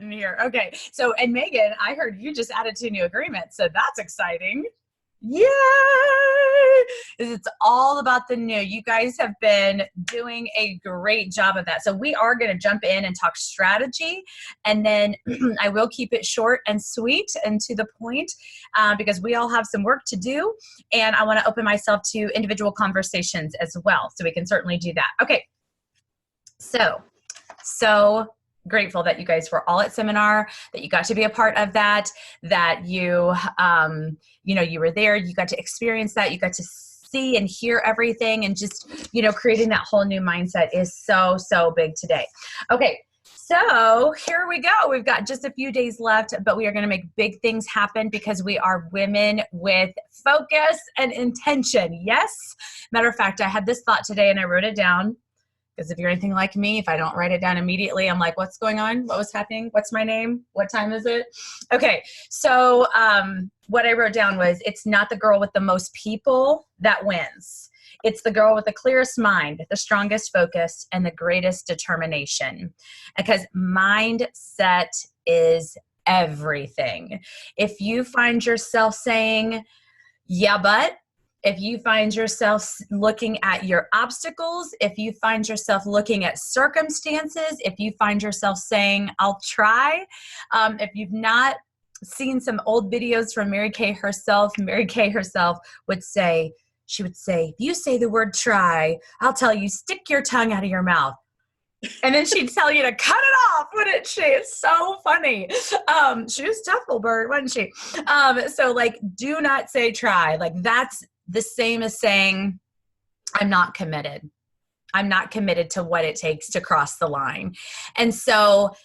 in here. Okay. So, and Megan, I heard you just added 2 new agreements. So that's exciting. Yay! It's all about the new. You guys have been doing a great job of that. So we are going to jump in and talk strategy. And then I will keep it short and sweet and to the point because we all have some work to do. And I want to open myself to individual conversations as well. So we can certainly do that. Okay. So grateful that you guys were all at seminar, that you got to be a part of that, that you, you were there, you got to experience that, you got to see and hear everything, and just, creating that whole new mindset is so, so big today. Okay. So here we go. We've got just a few days left, but we are going to make big things happen because we are women with focus and intention. Yes. Matter of fact, I had this thought today and I wrote it down. Because if you're anything like me, if I don't write it down immediately, I'm like, what's going on? What was happening? What's my name? What time is it? Okay. So what I wrote down was, it's not the girl with the most people that wins. It's the girl with the clearest mind, the strongest focus, and the greatest determination. Because mindset is everything. If you find yourself saying, yeah, but, if you find yourself looking at your obstacles, if you find yourself looking at circumstances, if you find yourself saying, I'll try, if you've not seen some old videos from Mary Kay herself would say, if you say the word try, I'll tell you, stick your tongue out of your mouth. And then she'd tell you to cut it off, wouldn't she? It's so funny. She was tough little bird, wasn't she? So do not say try. That's the same as saying, I'm not committed. I'm not committed to what it takes to cross the line. And so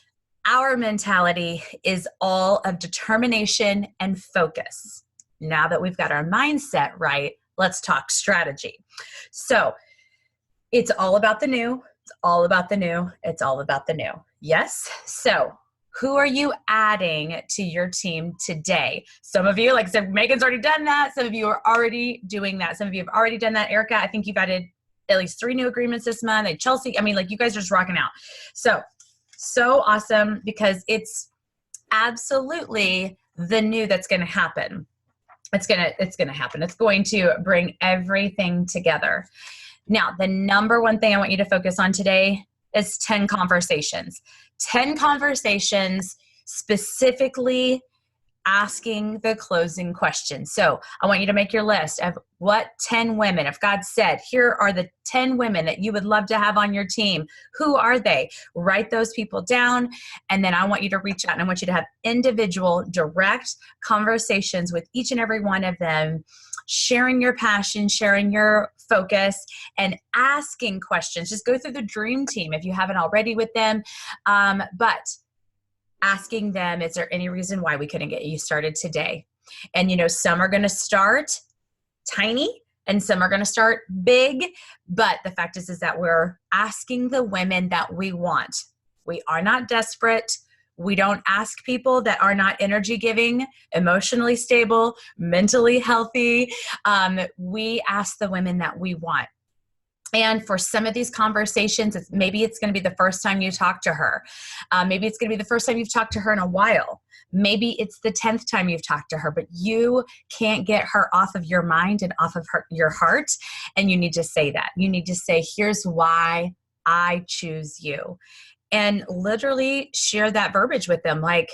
our mentality is all of determination and focus. Now that we've got our mindset right, let's talk strategy. So it's all about the new. It's all about the new. It's all about the new. Yes. So who are you adding to your team today? Some of you, like I said, Megan's already done that. Some of you are already doing that. Some of you have already done that. Erica, I think you've added at least 3 new agreements this month. And Chelsea, you guys are just rocking out. So awesome, because it's absolutely the new that's going to happen. It's going to happen. It's going to bring everything together. Now, the number one thing I want you to focus on today is 10 conversations. 10 conversations specifically asking the closing question. So I want you to make your list of what 10 women, if God said, here are the 10 women that you would love to have on your team, who are they? Write those people down. And then I want you to reach out and I want you to have individual, direct conversations with each and every one of them, sharing your passion, sharing your focus, and asking questions. Just go through the dream team if you haven't already with them. But asking them, is there any reason why we couldn't get you started today? And some are going to start tiny and some are going to start big. But the fact is that we're asking the women that we want. We are not desperate. We don't ask people that are not energy giving, emotionally stable, mentally healthy. We ask the women that we want. And for some of these conversations, maybe it's going to be the first time you talk to her. Maybe it's going to be the first time you've talked to her in a while. Maybe it's the 10th time you've talked to her, but you can't get her off of your mind and off of your heart. And you need to say that. You need to say, here's why I choose you. And literally share that verbiage with them. I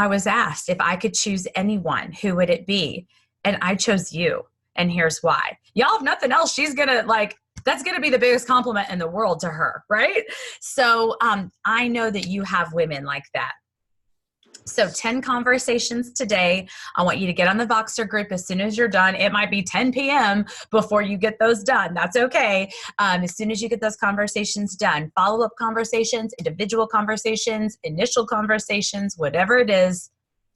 was asked if I could choose anyone, who would it be? And I chose you. And here's why. Y'all, if nothing else, she's going to that's going to be the biggest compliment in the world to her, right? So I know that you have women like that. So 10 conversations today. I want you to get on the Voxer group as soon as you're done. It might be 10 p.m. before you get those done. That's okay. As soon as you get those conversations done, follow-up conversations, individual conversations, initial conversations, whatever it is,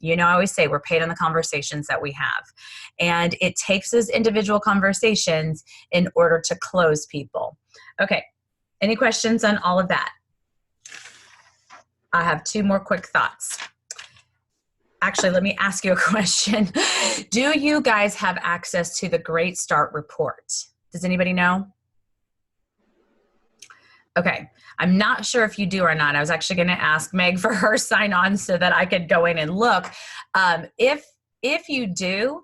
I always say we're paid on the conversations that we have. And it takes those individual conversations in order to close people. Okay. Any questions on all of that? I have 2 more quick thoughts. Actually, let me ask you a question. Do you guys have access to the Great Start Report? Does anybody know? Okay. I'm not sure if you do or not. I was actually going to ask Meg for her sign on so that I could go in and look. If you do,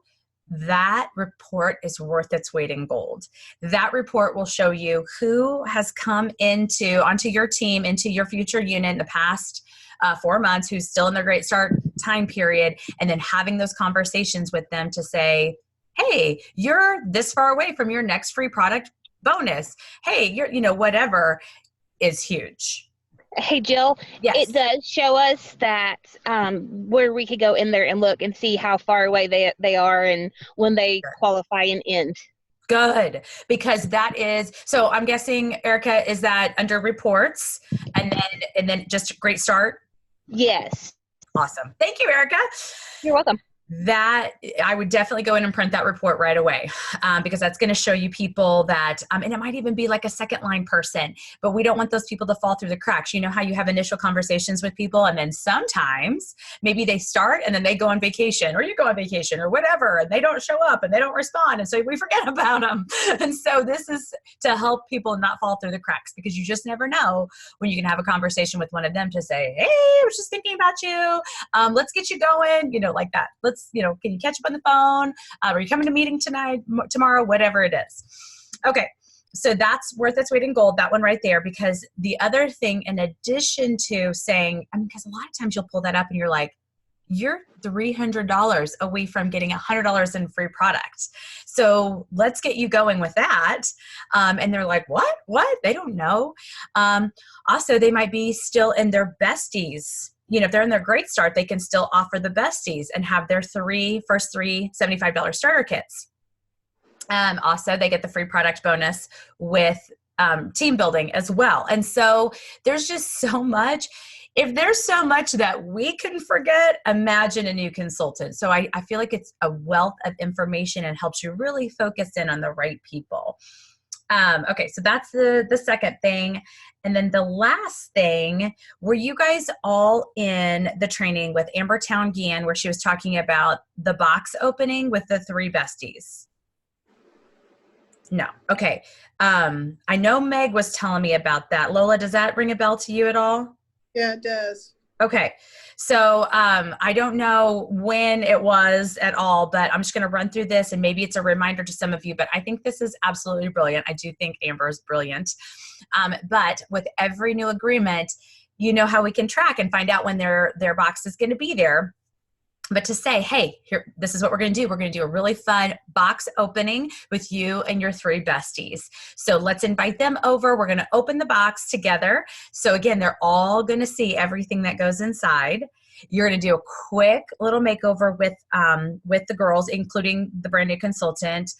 that report is worth its weight in gold. That report will show you who has come onto your team, into your future unit in the past 4 months, who's still in their great start time period, and then having those conversations with them to say, hey, you're this far away from your next free product bonus. Hey, you're, whatever is huge. Hey, Jill, Yes. it does show us that where we could go in there and look and see how far away they are and when they qualify and end. Good, because that is, so I'm guessing, Erica, is that under reports and then just great start? Yes. Awesome. Thank you, Erica. You're welcome. That I would definitely go in and print that report right away, because that's going to show you people that, and it might even be like a second line person, but we don't want those people to fall through the cracks. You know how you have initial conversations with people and then sometimes maybe they start and then they go on vacation, or you go on vacation or whatever, and they don't show up and they don't respond. And so we forget about them. And so this is to help people not fall through the cracks, because you just never know when you can have a conversation with one of them to say, hey, I was just thinking about you. Let's get you going, like that. Can you catch up on the phone? Are you coming to meeting tomorrow, whatever it is. Okay. So that's worth its weight in gold, that one right there, because the other thing, in addition to saying, because a lot of times you'll pull that up and you're like, you're $300 away from getting $100 in free product. So let's get you going with that. And they're like, what? They don't know. Also, they might be still in their besties. If they're in their great start, they can still offer the besties and have their first three $75 starter kits. Also, they get the free product bonus with team building as well. And so there's just so much. If there's so much that we can forget, imagine a new consultant. So I feel like it's a wealth of information and helps you really focus in on the right people. Okay, so that's the second thing. And then the last thing, were you guys all in the training with Amber Town-Guillen where she was talking about the box opening with the 3 besties? No. Okay. I know Meg was telling me about that. Lola, does that ring a bell to you at all? Yeah, it does. Okay. So I don't know when it was at all, but I'm just going to run through this and maybe it's a reminder to some of you, but I think this is absolutely brilliant. I do think Amber is brilliant. But with every new agreement, you know how we can track and find out when their box is going to be there. But to say, hey, here, this is what we're going to do. We're going to do a really fun box opening with you and your 3 besties. So let's invite them over. We're going to open the box together. So again, they're all going to see everything that goes inside. You're going to do a quick little makeover with the girls, including the brand new consultant,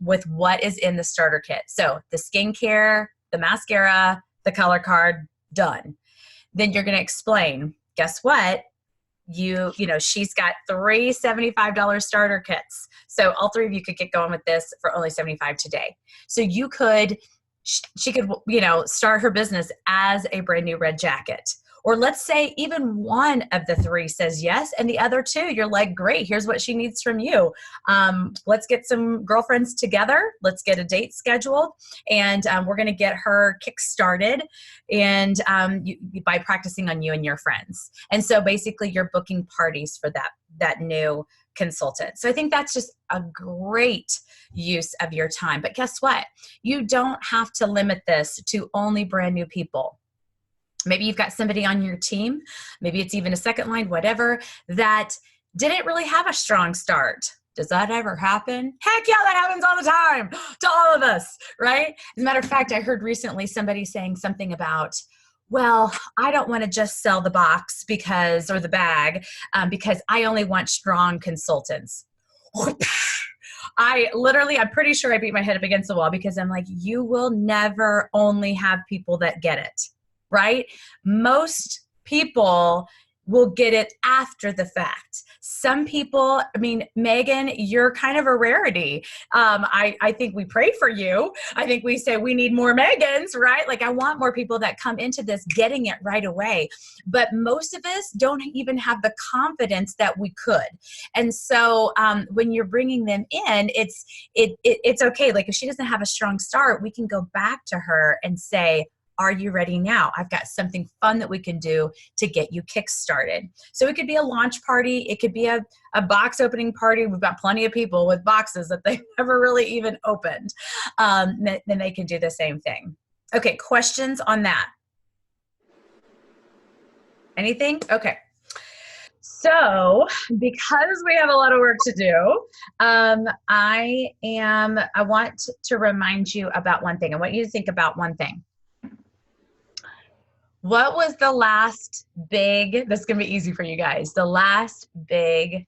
with what is in the starter kit. So the skincare, the mascara, the color card, done. Then you're going to explain, guess what? She's got 3 $75 starter kits. So all 3 of you could get going with this for only $75 today. So she could, start her business as a brand new red jacket. Or let's say even one of the 3 says yes, and the other 2, you're like, great, here's what she needs from you. Let's get some girlfriends together. Let's get a date scheduled, and we're going to get her kick-started and by practicing on you and your friends. And so basically you're booking parties for that new consultant. So I think that's just a great use of your time. But guess what? You don't have to limit this to only brand new people. Maybe you've got somebody on your team, maybe it's even a second line, whatever, that didn't really have a strong start. Does that ever happen? Heck yeah, that happens all the time to all of us, right? As a matter of fact, I heard recently somebody saying something about, well, I don't want to just sell the box or the bag because I only want strong consultants. I'm pretty sure I beat my head up against the wall because I'm like, you will never only have people that get it. Right? Most people will get it after the fact. Some people, Megan, you're kind of a rarity. I think we pray for you. I think we say we need more Megans, right? Like I want more people that come into this getting it right away. But most of us don't even have the confidence that we could. And so when you're bringing them in, it's okay. Like if she doesn't have a strong start, we can go back to her and say, are you ready now? I've got something fun that we can do to get you kick-started. So it could be a launch party. It could be a box opening party. We've got plenty of people with boxes that they've never really even opened. Then they can do the same thing. Okay, questions on that? Anything? Okay. So because we have a lot of work to do, I want to remind you about one thing. I want you to think about one thing. What was the last big, this is going to be easy for you guys, the last big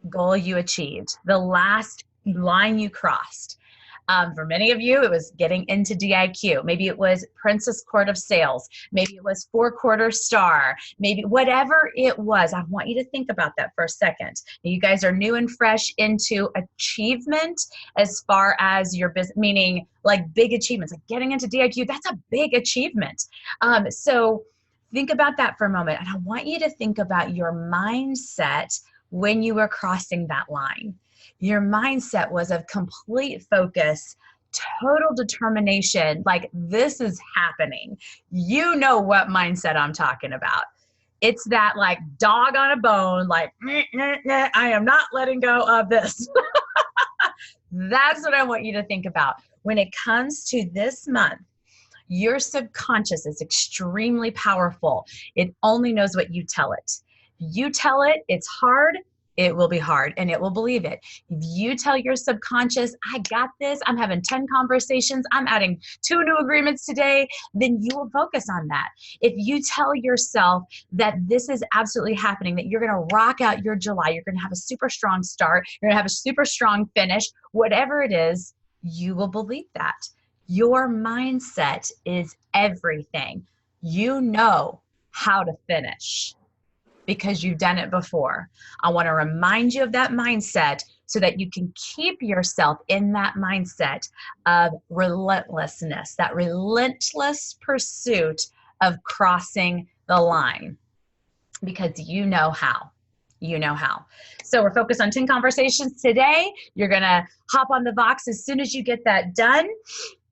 goal you achieved, the last line you crossed? For many of you, it was getting into DIQ. Maybe it was Princess Court of Sales. Maybe it was 4-quarter star. Maybe whatever it was. I want you to think about that for a second. You guys are new and fresh into achievement as far as your business, meaning like big achievements, like getting into DIQ. That's a big achievement. So think about that for a moment. And I want you to think about your mindset when you were crossing that line. Your mindset was of complete focus, total determination, like this is happening. You know what mindset I'm talking about. It's that like dog on a bone, like, I am not letting go of this. That's what I want you to think about. When it comes to this month, your subconscious is extremely powerful. It only knows what you tell it. You tell it, it's hard. It will be hard and it will believe it. If you tell your subconscious, I got this, I'm having 10 conversations, I'm adding 2 new agreements today, then you will focus on that. If you tell yourself that this is absolutely happening, that you're going to rock out your July, you're going to have a super strong start, you're going to have a super strong finish, whatever it is, you will believe that. Your mindset is everything. You know how to finish, because you've done it before. I want to remind you of that mindset so that you can keep yourself in that mindset of relentlessness, that relentless pursuit of crossing the line, because you know how. You know how. So we're focused on 10 conversations today. You're going to hop on the Vox as soon as you get that done.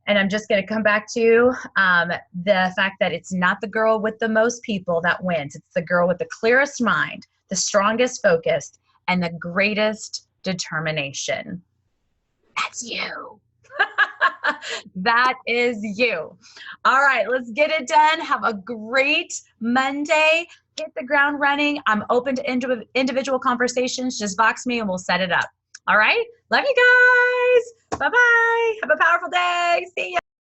And I'm just going to come back to the fact that it's not the girl with the most people that wins. It's the girl with the clearest mind, the strongest focus, and the greatest determination. That's you. That is you. All right, let's get it done. Have a great Monday. Hit the ground running. I'm open to individual conversations. Just Vox me and we'll set it up. All right. Love you guys. Bye-bye. Have a powerful day. See ya.